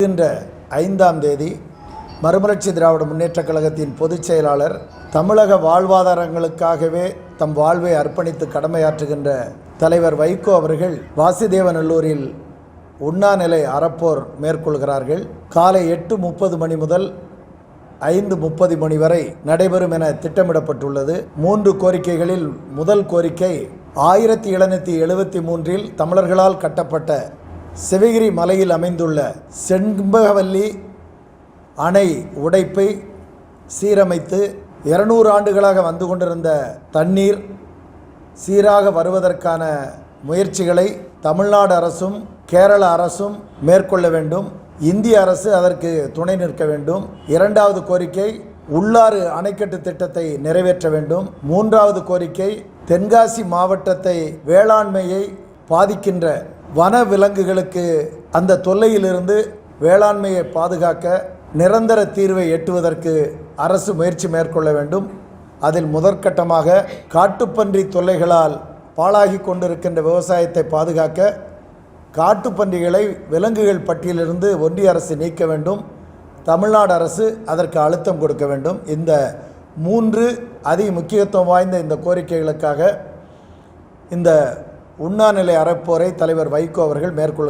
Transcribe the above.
வருகின்ற 5ஆம் தேதி மறுமலர்ச்சி திராவிட முன்னேற்றக் கழகத்தின் பொதுச் செயலாளர் தமிழக வாழ்வாதாரங்களுக்காகவே தம் வாழ்வை அர்ப்பணித்து கடமையாற்றுகின்ற தலைவர் வைகோ அவர்கள் வாசுதேவநல்லூரில் உண்ணாநிலை அறப்போர் மேற்கொள்கிறார்கள். காலை 8:30 மணி முதல் 5:30 மணி வரை நடைபெறும் என திட்டமிடப்பட்டுள்ளது. 3 கோரிக்கைகளில் முதல் கோரிக்கை 1773 தமிழர்களால் கட்டப்பட்ட சிவகிரி மலையில் அமைந்துள்ள செண்பகவல்லி அணை உடைப்பை சீரமைத்து 200 ஆண்டுகளாக வந்து கொண்டிருந்த தண்ணீர் சீராக வருவதற்கான முயற்சிகளை தமிழ்நாடு அரசும் கேரள அரசும் மேற்கொள்ள வேண்டும். இந்திய அரசு அதற்கு துணை நிற்க வேண்டும். 2வது கோரிக்கை உள்ளாறு அணைக்கட்டு திட்டத்தை நிறைவேற்ற வேண்டும். 3வது கோரிக்கை தென்காசி மாவட்டத்தை வேளாண்மையை பாதிக்கின்ற வன விலங்குகளுக்கு அந்த தொல்லையிலிருந்து வேளாண்மையை பாதுகாக்க நிரந்தர தீர்வை எட்டுவதற்கு அரசு முயற்சி மேற்கொள்ள வேண்டும். அதில் முதற்கட்டமாக காட்டுப்பன்றி தொல்லைகளால் பாழாகி கொண்டிருக்கின்ற விவசாயத்தை பாதுகாக்க காட்டுப்பன்றிகளை விலங்குகள் பட்டியலிருந்து ஒன்றிய அரசு நீக்க வேண்டும். தமிழ்நாடு அரசு அதற்கு அழுத்தம் கொடுக்க வேண்டும். இந்த 3 அதிக முக்கியத்துவம் வாய்ந்த இந்த கோரிக்கைகளுக்காக இந்த உண்ணாநிலை அறப்போரை தலைவர் வைகோ அவர்கள் மேற்கொள்கிறார்.